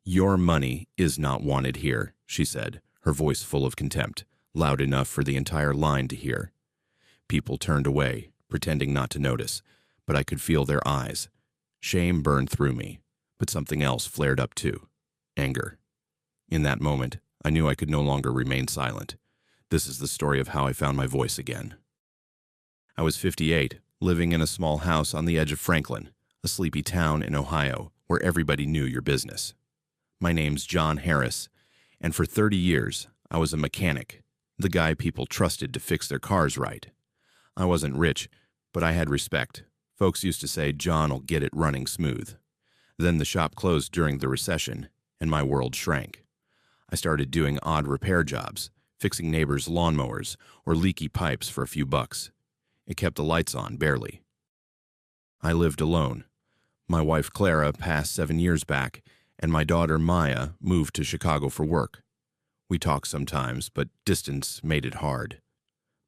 "Your money is not wanted here," she said, her voice full of contempt, loud enough for the entire line to hear. People turned away, pretending not to notice, but I could feel their eyes. Shame burned through me, but something else flared up too. Anger. In that moment, I knew I could no longer remain silent. This is the story of how I found my voice again. I was 58, living in a small house on the edge of Franklin, a sleepy town in Ohio where everybody knew your business. My name's John Harris, and for 30 years, I was a mechanic, the guy people trusted to fix their cars right. I wasn't rich, but I had respect. Folks used to say John'll get it running smooth. Then the shop closed during the recession, and my world shrank. I started doing odd repair jobs, fixing neighbors' lawnmowers or leaky pipes for a few bucks. It kept the lights on, barely. I lived alone. My wife Clara passed 7 years back, and my daughter Maya moved to Chicago for work. We talked sometimes, but distance made it hard.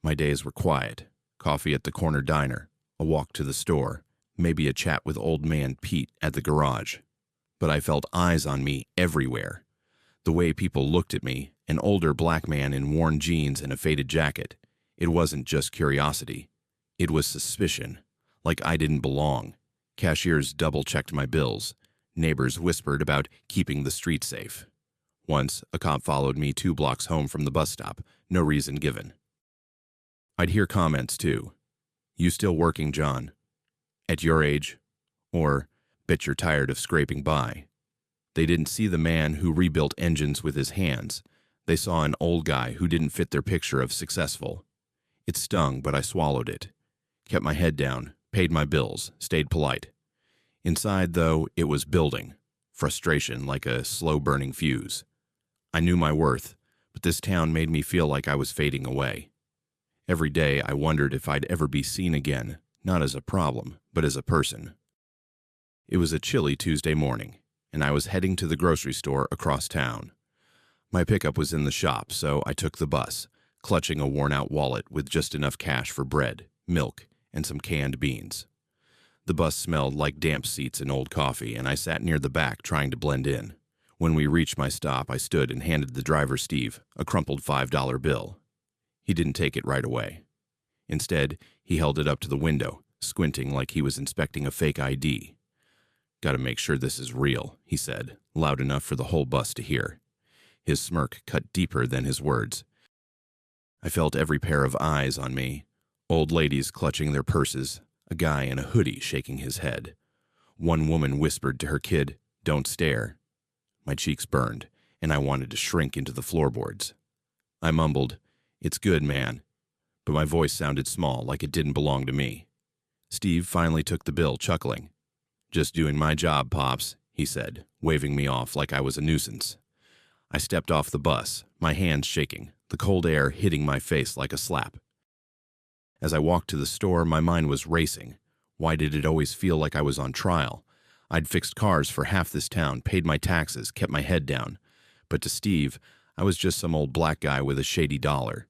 My days were quiet. Coffee at the corner diner, a walk to the store, maybe a chat with old man Pete at the garage. But I felt eyes on me everywhere. The way people looked at me, an older black man in worn jeans and a faded jacket, it wasn't just curiosity. It was suspicion, like I didn't belong. Cashiers double-checked my bills. Neighbors whispered about keeping the street safe. Once, a cop followed me 2 blocks home from the bus stop, no reason given. I'd hear comments, too. "You still working, John? At your age?" Or, "Bet you're tired of scraping by." They didn't see the man who rebuilt engines with his hands. They saw an old guy who didn't fit their picture of successful. It stung, but I swallowed it. Kept my head down, paid my bills, stayed polite. Inside, though, it was building. Frustration like a slow-burning fuse. I knew my worth, but this town made me feel like I was fading away. Every day I wondered if I'd ever be seen again, not as a problem, but as a person. It was a chilly Tuesday morning, and I was heading to the grocery store across town. My pickup was in the shop, so I took the bus, clutching a worn-out wallet with just enough cash for bread, milk, and some canned beans. The bus smelled like damp seats and old coffee, and I sat near the back trying to blend in. When we reached my stop, I stood and handed the driver, Steve, a crumpled $5 bill. He didn't take it right away. Instead, he held it up to the window, squinting like he was inspecting a fake ID. "Gotta make sure this is real," he said, loud enough for the whole bus to hear. His smirk cut deeper than his words. I felt every pair of eyes on me. Old ladies clutching their purses, a guy in a hoodie shaking his head. One woman whispered to her kid, "Don't stare." My cheeks burned, and I wanted to shrink into the floorboards. I mumbled, "It's good, man," but my voice sounded small, like it didn't belong to me. Steve finally took the bill, chuckling. "Just doing my job, Pops," he said, waving me off like I was a nuisance. I stepped off the bus, my hands shaking, the cold air hitting my face like a slap. As I walked to the store, my mind was racing. Why did it always feel like I was on trial? I'd fixed cars for half this town, paid my taxes, kept my head down. But to Steve, I was just some old black guy with a shady dollar.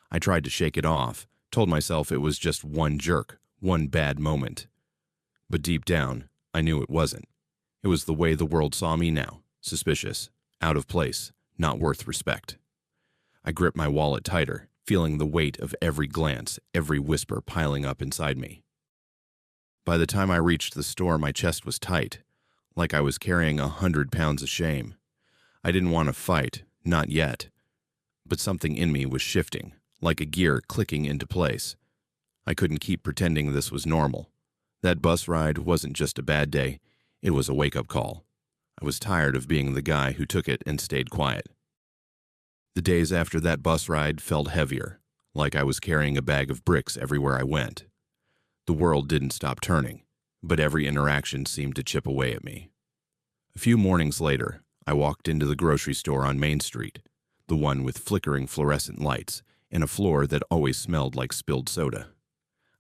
I tried to shake it off, told myself it was just one jerk, one bad moment. But deep down, I knew it wasn't. It was the way the world saw me now, suspicious, out of place, not worth respect. I gripped my wallet tighter, feeling the weight of every glance, every whisper piling up inside me. By the time I reached the store, my chest was tight, like I was carrying 100 pounds of shame. I didn't want to fight, not yet. But something in me was shifting, like a gear clicking into place. I couldn't keep pretending this was normal. That bus ride wasn't just a bad day, it was a wake-up call. I was tired of being the guy who took it and stayed quiet. The days after that bus ride felt heavier, like I was carrying a bag of bricks everywhere I went. The world didn't stop turning, but every interaction seemed to chip away at me. A few mornings later, I walked into the grocery store on Main Street, the one with flickering fluorescent lights and a floor that always smelled like spilled soda.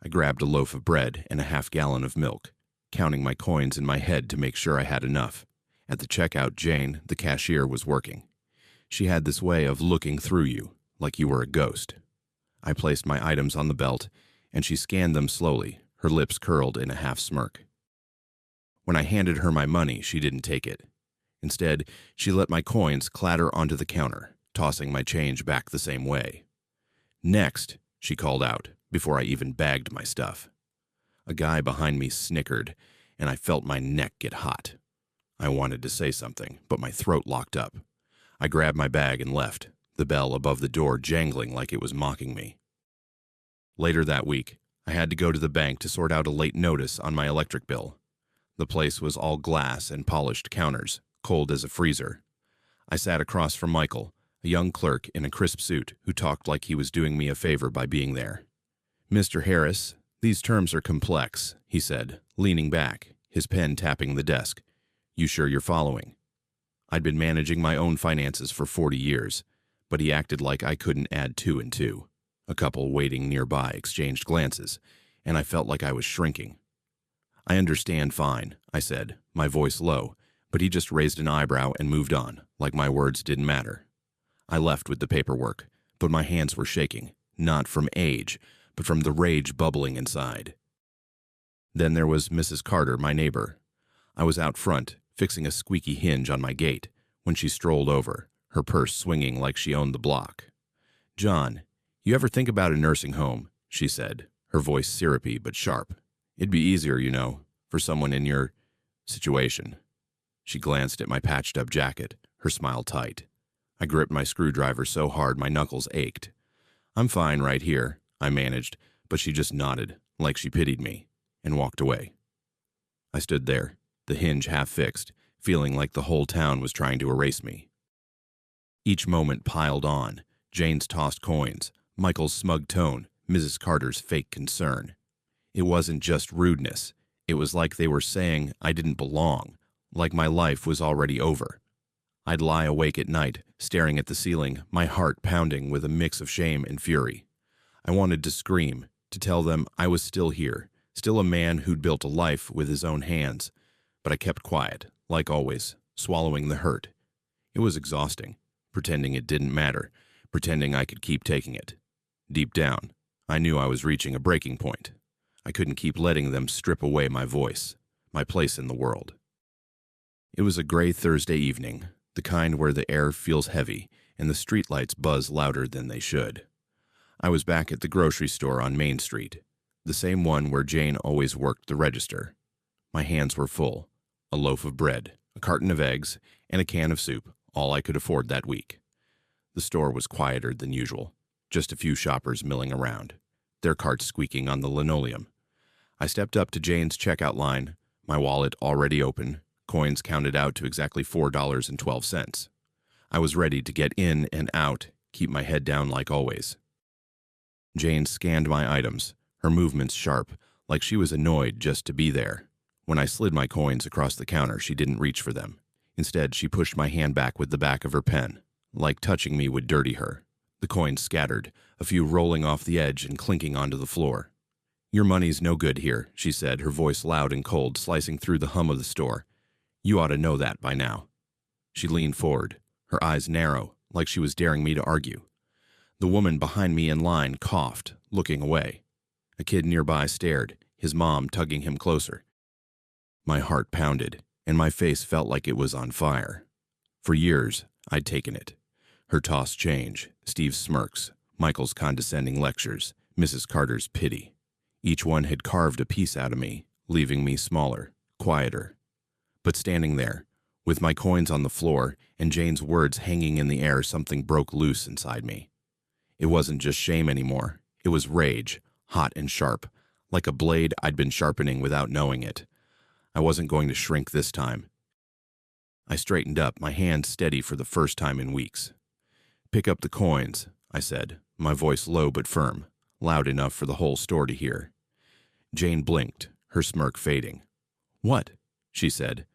I grabbed a loaf of bread and a half-gallon of milk, counting my coins in my head to make sure I had enough. At the checkout, Jane, the cashier, was working. She had this way of looking through you, like you were a ghost. I placed my items on the belt, and she scanned them slowly, her lips curled in a half-smirk. When I handed her my money, she didn't take it. Instead, she let my coins clatter onto the counter, tossing my change back the same way. "Next," she called out, before I even bagged my stuff. A guy behind me snickered, and I felt my neck get hot. I wanted to say something, but my throat locked up. I grabbed my bag and left, the bell above the door jangling like it was mocking me. Later that week, I had to go to the bank to sort out a late notice on my electric bill. The place was all glass and polished counters, cold as a freezer. I sat across from Michael, a young clerk in a crisp suit who talked like he was doing me a favor by being there. "Mr. Harris, these terms are complex," he said, leaning back, his pen tapping the desk. "You sure you're following?" I'd been managing my own finances for 40 years, but he acted like I couldn't add 2 and 2. A couple waiting nearby exchanged glances, and I felt like I was shrinking. "I understand fine," I said, my voice low, but he just raised an eyebrow and moved on, like my words didn't matter. I left with the paperwork, but my hands were shaking, not from age, but from the rage bubbling inside. Then there was Mrs. Carter, my neighbor. I was out front, fixing a squeaky hinge on my gate, when she strolled over, her purse swinging like she owned the block. "John, you ever think about a nursing home?" she said, her voice syrupy but sharp. "It'd be easier, you know, for someone in your situation." She glanced at my patched-up jacket, her smile tight. I gripped my screwdriver so hard my knuckles ached. "I'm fine right here," I managed, but she just nodded, like she pitied me, and walked away. I stood there, the hinge half fixed, feeling like the whole town was trying to erase me. Each moment piled on, Jane's tossed coins, Michael's smug tone, Mrs. Carter's fake concern. It wasn't just rudeness. It was like they were saying I didn't belong, like my life was already over. I'd lie awake at night, staring at the ceiling, my heart pounding with a mix of shame and fury. I wanted to scream, to tell them I was still here, still a man who'd built a life with his own hands. But I kept quiet, like always, swallowing the hurt. It was exhausting, pretending it didn't matter, pretending I could keep taking it. Deep down, I knew I was reaching a breaking point. I couldn't keep letting them strip away my voice, my place in the world. It was a gray Thursday evening, the kind where the air feels heavy and the streetlights buzz louder than they should. I was back at the grocery store on Main Street, the same one where Jane always worked the register. My hands were full. A loaf of bread, a carton of eggs, and a can of soup, all I could afford that week. The store was quieter than usual, just a few shoppers milling around, their carts squeaking on the linoleum. I stepped up to Jane's checkout line, my wallet already open, coins counted out to exactly $4.12. I was ready to get in and out, keep my head down like always. Jane scanned my items, her movements sharp, like she was annoyed just to be there. When I slid my coins across the counter, she didn't reach for them. Instead, she pushed my hand back with the back of her pen, like touching me would dirty her. The coins scattered, a few rolling off the edge and clinking onto the floor. "Your money's no good here," she said, her voice loud and cold, slicing through the hum of the store. "You ought to know that by now." She leaned forward, her eyes narrow, like she was daring me to argue. The woman behind me in line coughed, looking away. A kid nearby stared, his mom tugging him closer. My heart pounded, and my face felt like it was on fire. For years, I'd taken it. Her tossed change, Steve's smirks, Michael's condescending lectures, Mrs. Carter's pity. Each one had carved a piece out of me, leaving me smaller, quieter. But standing there, with my coins on the floor and Jane's words hanging in the air, something broke loose inside me. It wasn't just shame anymore. It was rage, hot and sharp, like a blade I'd been sharpening without knowing it. I wasn't going to shrink this time. I straightened up, my hand steady for the first time in weeks. "Pick up the coins," I said, my voice low but firm, loud enough for the whole store to hear. Jane blinked, her smirk fading. "What?" she said,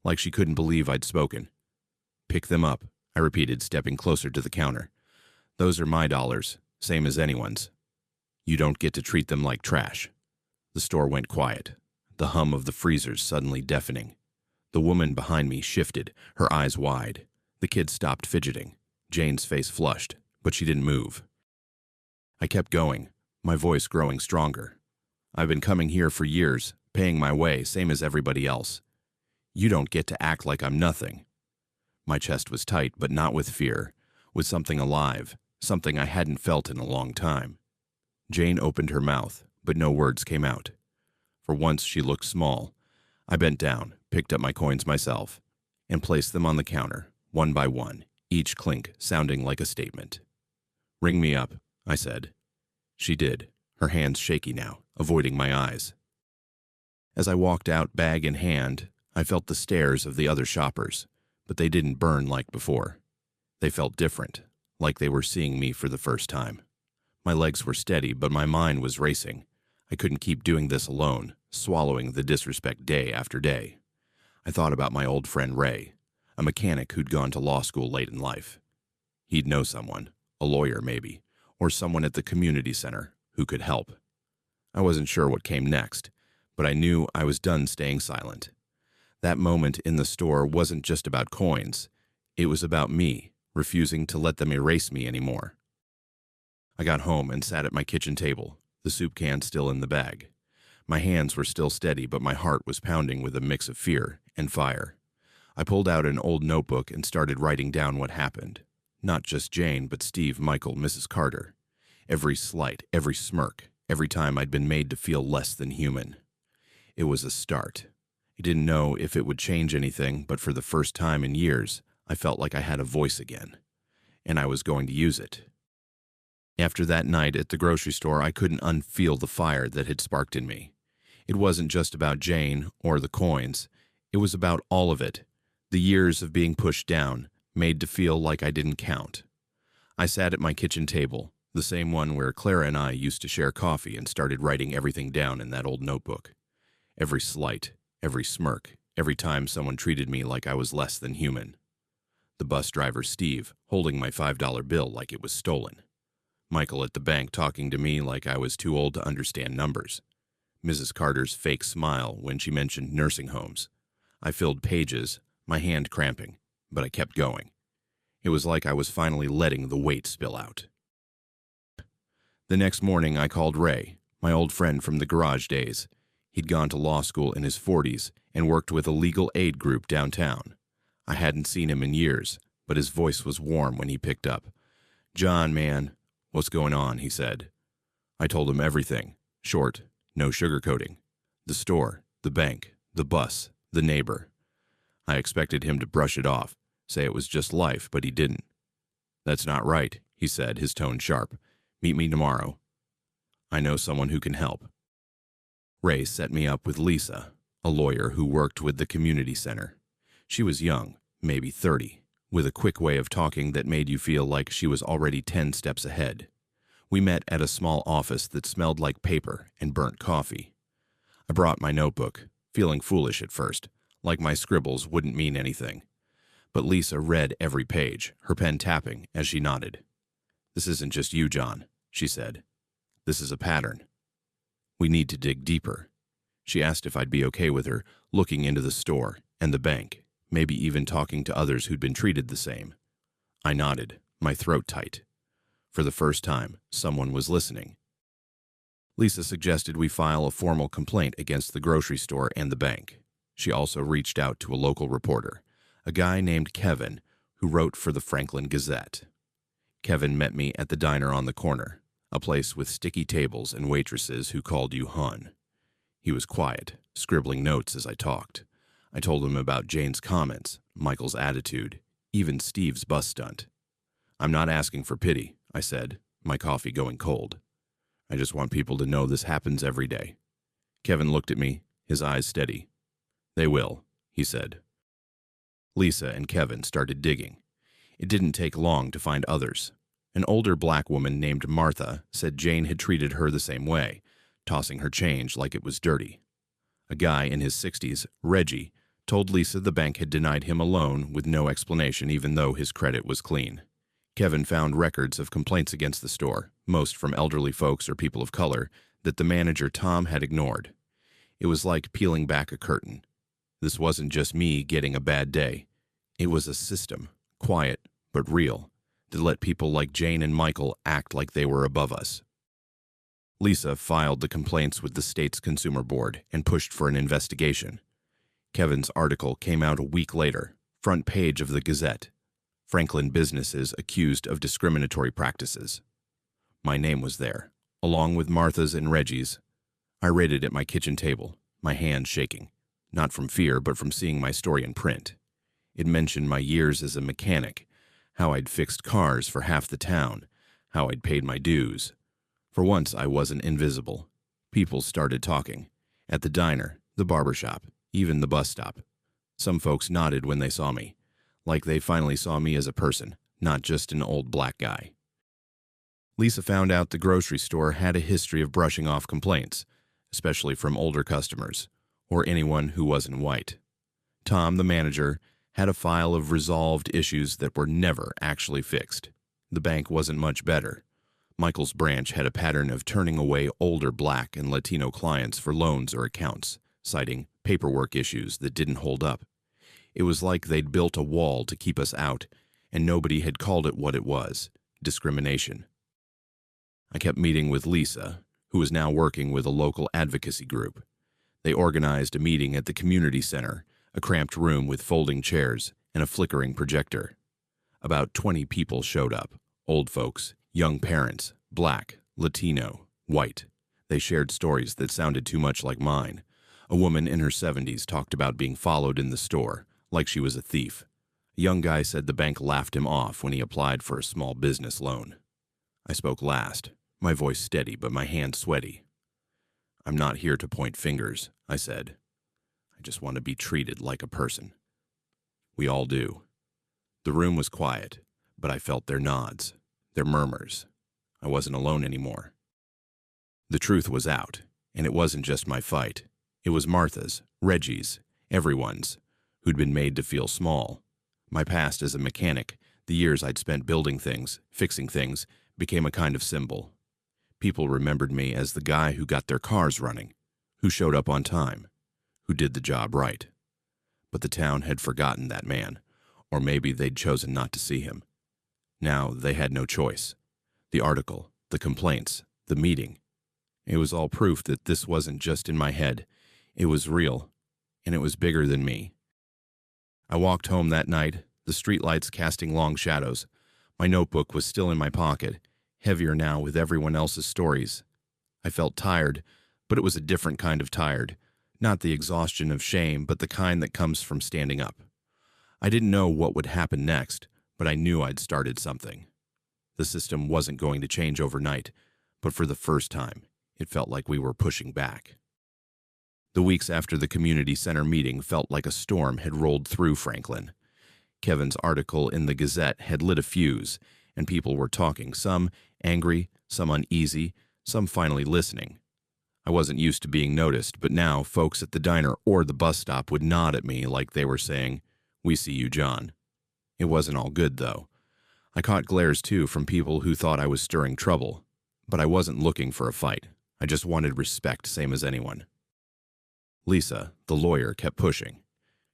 like she couldn't believe I'd spoken. "Pick them up," I repeated, stepping closer to the counter. "Those are my dollars, same as anyone's. You don't get to treat them like trash." The store went quiet, the hum of the freezers suddenly deafening. The woman behind me shifted, her eyes wide. The kid stopped fidgeting. Jane's face flushed, but she didn't move. I kept going, my voice growing stronger. "I've been coming here for years, paying my way, same as everybody else. You don't get to act like I'm nothing." My chest was tight, but not with fear, with something alive, something I hadn't felt in a long time. Jane opened her mouth, but no words came out. For once she looked small. I bent down, picked up my coins myself, and placed them on the counter, one by one, each clink sounding like a statement. "Ring me up," I said. She did, her hands shaky now, avoiding my eyes. As I walked out, bag in hand, I felt the stares of the other shoppers, but they didn't burn like before. They felt different, like they were seeing me for the first time. My legs were steady, but my mind was racing. I couldn't keep doing this alone, swallowing the disrespect day after day. I thought about my old friend Ray, a mechanic who'd gone to law school late in life. He'd know someone, a lawyer maybe, or someone at the community center who could help. I wasn't sure what came next, but I knew I was done staying silent. That moment in the store wasn't just about coins. It was about me, refusing to let them erase me anymore. I got home and sat at my kitchen table, the soup can still in the bag. My hands were still steady, but my heart was pounding with a mix of fear and fire. I pulled out an old notebook and started writing down what happened. Not just Jane, but Steve, Michael, Mrs. Carter. Every slight, every smirk, every time I'd been made to feel less than human. It was a start. I didn't know if it would change anything, but for the first time in years, I felt like I had a voice again, and I was going to use it. After that night at the grocery store, I couldn't unfeel the fire that had sparked in me. It wasn't just about Jane or the coins. It was about all of it. The years of being pushed down, made to feel like I didn't count. I sat at my kitchen table, the same one where Clara and I used to share coffee, and started writing everything down in that old notebook. Every slight, every smirk, every time someone treated me like I was less than human. The bus driver, Steve, holding my $5 bill like it was stolen. Michael at the bank talking to me like I was too old to understand numbers. Mrs. Carter's fake smile when she mentioned nursing homes. I filled pages, my hand cramping, but I kept going. It was like I was finally letting the weight spill out. The next morning I called Ray, my old friend from the garage days. He'd gone to law school in his 40s and worked with a legal aid group downtown. I hadn't seen him in years, but his voice was warm when he picked up. "John, man, what's going on?" he said. I told him everything, short, no sugarcoating. The store, the bank, the bus, the neighbor. I expected him to brush it off, say it was just life, but he didn't. "That's not right," he said, his tone sharp. "Meet me tomorrow. I know someone who can help." Ray set me up with Lisa, a lawyer who worked with the community center. She was young, maybe 30, with a quick way of talking that made you feel like she was already 10 steps ahead. We met at a small office that smelled like paper and burnt coffee. I brought my notebook, feeling foolish at first, like my scribbles wouldn't mean anything. But Lisa read every page, her pen tapping as she nodded. "This isn't just you, John," she said. "This is a pattern. We need to dig deeper." She asked if I'd be okay with her looking into the store and the bank, maybe even talking to others who'd been treated the same. I nodded, my throat tight. For the first time, someone was listening. Lisa suggested we file a formal complaint against the grocery store and the bank. She also reached out to a local reporter, a guy named Kevin, who wrote for the Franklin Gazette. Kevin met me at the diner on the corner, a place with sticky tables and waitresses who called you Hun. He was quiet, scribbling notes as I talked. I told him about Jane's comments, Michael's attitude, even Steve's bus stunt. "I'm not asking for pity," I said, my coffee going cold. "I just want people to know this happens every day." Kevin looked at me, his eyes steady. "They will," he said. Lisa and Kevin started digging. It didn't take long to find others. An older black woman named Martha said Jane had treated her the same way, tossing her change like it was dirty. A guy in his 60s, Reggie, told Lisa the bank had denied him a loan with no explanation even though his credit was clean. Kevin found records of complaints against the store, most from elderly folks or people of color, that the manager Tom had ignored. It was like peeling back a curtain. This wasn't just me getting a bad day. It was a system, quiet but real, that let people like Jane and Michael act like they were above us. Lisa filed the complaints with the state's consumer board and pushed for an investigation. Kevin's article came out a week later, Front page of the Gazette. Franklin businesses accused of discriminatory practices. My name was there, along with Martha's and Reggie's. I read it at my kitchen table, my hands shaking, not from fear but from seeing my story in print. It mentioned my years as a mechanic, how I'd fixed cars for half the town, how I'd paid my dues. For once I wasn't invisible. People started talking. At the diner, the barber shop, even the bus stop. Some folks nodded when they saw me, like they finally saw me as a person, not just an old black guy. Lisa found out the grocery store had a history of brushing off complaints, especially from older customers, or anyone who wasn't white. Tom, the manager, had a file of resolved issues that were never actually fixed. The bank wasn't much better. Michael's branch had a pattern of turning away older Black and Latino clients for loans or accounts, citing paperwork issues that didn't hold up. It was like they'd built a wall to keep us out, and nobody had called it what it was: discrimination. I kept meeting with Lisa, who was now working with a local advocacy group. They organized a meeting at the community center, a cramped room with folding chairs and a flickering projector. About 20 people showed up: old folks, young parents, Black, Latino, white. They shared stories that sounded too much like mine. A woman in her 70s talked about being followed in the store, like she was a thief. A young guy said the bank laughed him off when he applied for a small business loan. I spoke last, my voice steady but my hands sweaty. "I'm not here to point fingers," I said. "I just want to be treated like a person." We all do. The room was quiet, but I felt their nods, their murmurs. I wasn't alone anymore. The truth was out, and it wasn't just my fight. It was Martha's, Reggie's, everyone's, who'd been made to feel small. My past as a mechanic, the years I'd spent building things, fixing things, became a kind of symbol. People remembered me as the guy who got their cars running, who showed up on time, who did the job right. But the town had forgotten that man, or maybe they'd chosen not to see him. Now they had no choice. The article, the complaints, the meeting. It was all proof that this wasn't just in my head. It was real, and it was bigger than me. I walked home that night, the streetlights casting long shadows. My notebook was still in my pocket, heavier now with everyone else's stories. I felt tired, but it was a different kind of tired. Not the exhaustion of shame, but the kind that comes from standing up. I didn't know what would happen next, but I knew I'd started something. The system wasn't going to change overnight, but for the first time, it felt like we were pushing back. The weeks after the community center meeting felt like a storm had rolled through Franklin. Kevin's article in the Gazette had lit a fuse, and people were talking, some angry, some uneasy, some finally listening. I wasn't used to being noticed, but now folks at the diner or the bus stop would nod at me like they were saying, "We see you, John." It wasn't all good, though. I caught glares, too, from people who thought I was stirring trouble, but I wasn't looking for a fight. I just wanted respect, same as anyone. Lisa, the lawyer, kept pushing.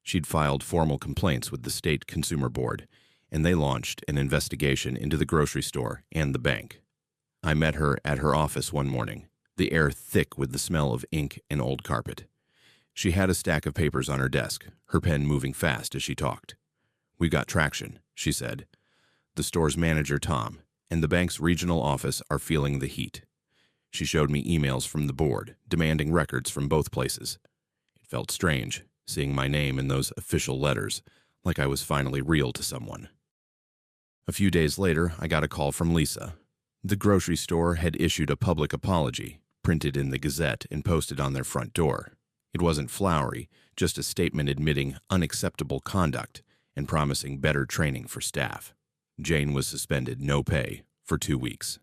She'd filed formal complaints with the state consumer board, and they launched an investigation into the grocery store and the bank. I met her at her office one morning, the air thick with the smell of ink and old carpet. She had a stack of papers on her desk, her pen moving fast as she talked. "We got traction," she said. "The store's manager, Tom, and the bank's regional office are feeling the heat." She showed me emails from the board, demanding records from both places. It felt strange, seeing my name in those official letters, like I was finally real to someone. A few days later, I got a call from Lisa. The grocery store had issued a public apology, printed in the Gazette and posted on their front door. It wasn't flowery, just a statement admitting unacceptable conduct and promising better training for staff. Jane was suspended, no pay, for 2 weeks.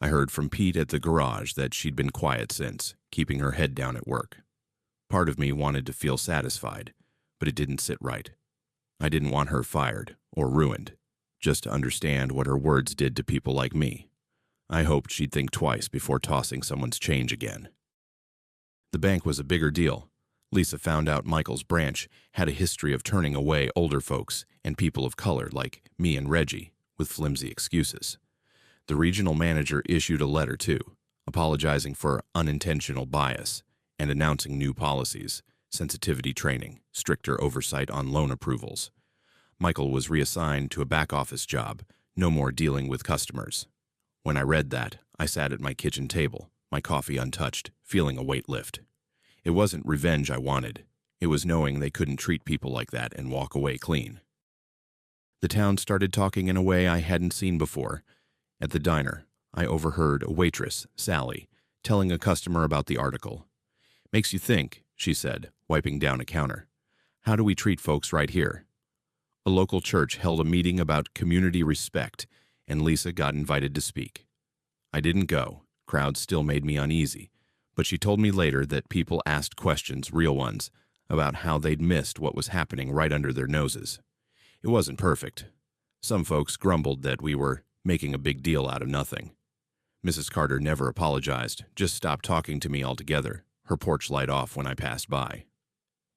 I heard from Pete at the garage that she'd been quiet since, keeping her head down at work. Part of me wanted to feel satisfied, but it didn't sit right. I didn't want her fired or ruined, just to understand what her words did to people like me. I hoped she'd think twice before tossing someone's change again. The bank was a bigger deal. Lisa found out Michael's branch had a history of turning away older folks and people of color like me and Reggie with flimsy excuses. The regional manager issued a letter, too, apologizing for unintentional bias and announcing new policies, sensitivity training, stricter oversight on loan approvals. Michael was reassigned to a back-office job, no more dealing with customers. When I read that, I sat at my kitchen table, my coffee untouched, feeling a weight lift. It wasn't revenge I wanted. It was knowing they couldn't treat people like that and walk away clean. The town started talking in a way I hadn't seen before. At the diner, I overheard a waitress, Sally, telling a customer about the article. "Makes you think," she said, wiping down a counter. "How do we treat folks right here?" A local church held a meeting about community respect, and Lisa got invited to speak. I didn't go. Crowds still made me uneasy, but she told me later that people asked questions, real ones, about how they'd missed what was happening right under their noses. It wasn't perfect. Some folks grumbled that we were making a big deal out of nothing. Mrs. Carter never apologized, just stopped talking to me altogether, her porch light off when I passed by.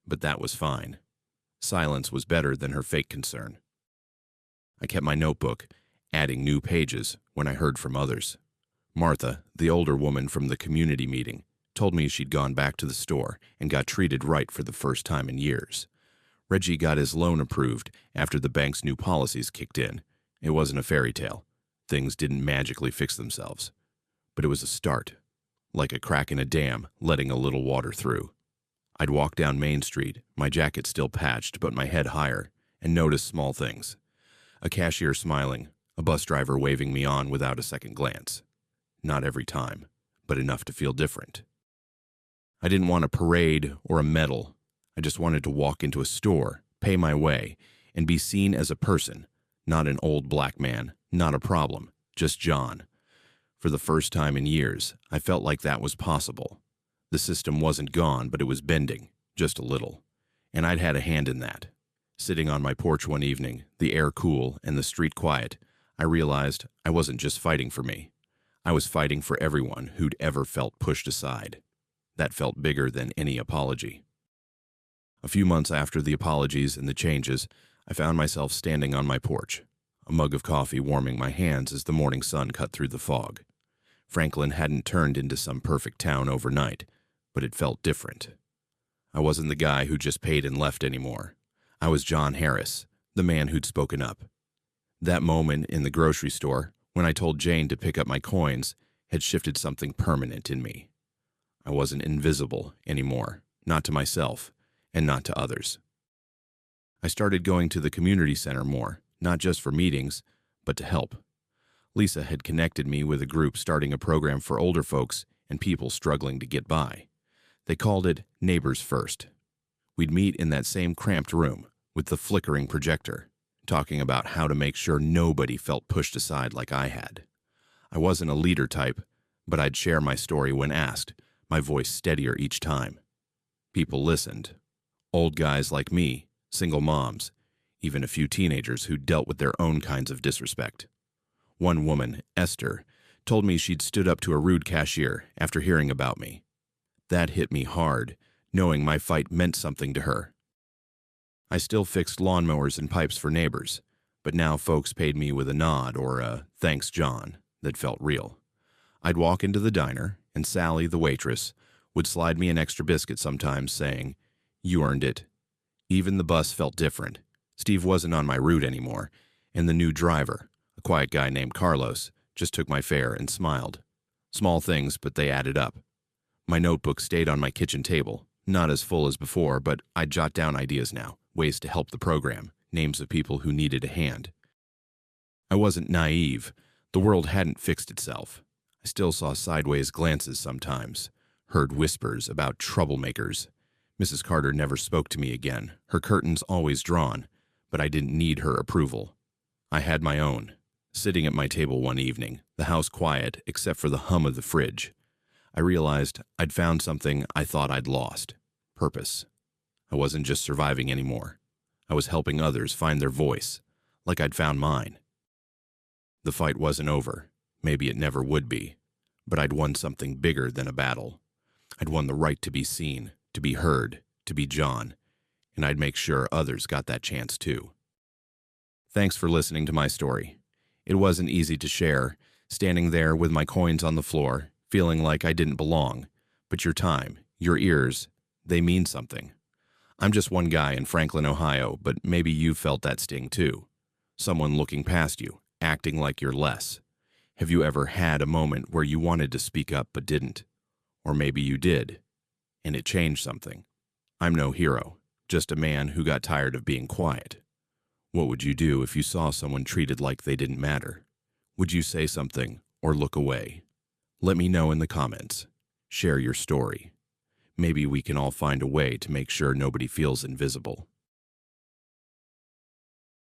But that was fine. Silence was better than her fake concern. I kept my notebook, adding new pages when I heard from others. Martha, the older woman from the community meeting, told me she'd gone back to the store and got treated right for the first time in years. Reggie got his loan approved after the bank's new policies kicked in. It wasn't a fairy tale. Things didn't magically fix themselves. But it was a start, like a crack in a dam, letting a little water through. I'd walk down Main Street, my jacket still patched but my head higher, and notice small things. A cashier smiling, a bus driver waving me on without a second glance. Not every time, but enough to feel different. I didn't want a parade or a medal. I just wanted to walk into a store, pay my way, and be seen as a person, not an old black man, not a problem, just John. For the first time in years, I felt like that was possible. The system wasn't gone, but it was bending, just a little. And I'd had a hand in that. Sitting on my porch one evening, the air cool and the street quiet, I realized I wasn't just fighting for me. I was fighting for everyone who'd ever felt pushed aside. That felt bigger than any apology. A few months after the apologies and the changes, I found myself standing on my porch, a mug of coffee warming my hands as the morning sun cut through the fog. Franklin hadn't turned into some perfect town overnight, but it felt different. I wasn't the guy who just paid and left anymore. I was John Harris, the man who'd spoken up. That moment in the grocery store, when I told Jane to pick up my coins, had shifted something permanent in me. I wasn't invisible anymore, not to myself, and not to others. I started going to the community center more, not just for meetings, but to help. Lisa had connected me with a group starting a program for older folks and people struggling to get by. They called it Neighbors First. We'd meet in that same cramped room with the flickering projector, talking about how to make sure nobody felt pushed aside like I had. I wasn't a leader type, but I'd share my story when asked, my voice steadier each time. People listened. Old guys like me, single moms, even a few teenagers who dealt with their own kinds of disrespect. One woman, Esther, told me she'd stood up to a rude cashier after hearing about me. That hit me hard, knowing my fight meant something to her. I still fixed lawnmowers and pipes for neighbors, but now folks paid me with a nod or a "thanks, John" that felt real. I'd walk into the diner, and Sally, the waitress, would slide me an extra biscuit sometimes, saying, "You earned it." Even the bus felt different. Steve wasn't on my route anymore, and the new driver, a quiet guy named Carlos, just took my fare and smiled. Small things, but they added up. My notebook stayed on my kitchen table, not as full as before, but I'd jot down ideas now, ways to help the program, names of people who needed a hand. I wasn't naive. The world hadn't fixed itself. I still saw sideways glances sometimes, heard whispers about troublemakers. Mrs. Carter never spoke to me again, her curtains always drawn, but I didn't need her approval. I had my own. Sitting at my table one evening, the house quiet except for the hum of the fridge, I realized I'd found something I thought I'd lost: purpose. I wasn't just surviving anymore. I was helping others find their voice, like I'd found mine. The fight wasn't over. Maybe it never would be. But I'd won something bigger than a battle. I'd won the right to be seen, to be heard, to be John, and I'd make sure others got that chance too. Thanks for listening to my story. It wasn't easy to share, standing there with my coins on the floor, feeling like I didn't belong, but your time, your ears, they mean something. I'm just one guy in Franklin, Ohio, but maybe you felt that sting too. Someone looking past you, acting like you're less. Have you ever had a moment where you wanted to speak up but didn't? Or maybe you did, and it changed something. I'm no hero, just a man who got tired of being quiet. What would you do if you saw someone treated like they didn't matter? Would you say something or look away? Let me know in the comments. Share your story. Maybe we can all find a way to make sure nobody feels invisible.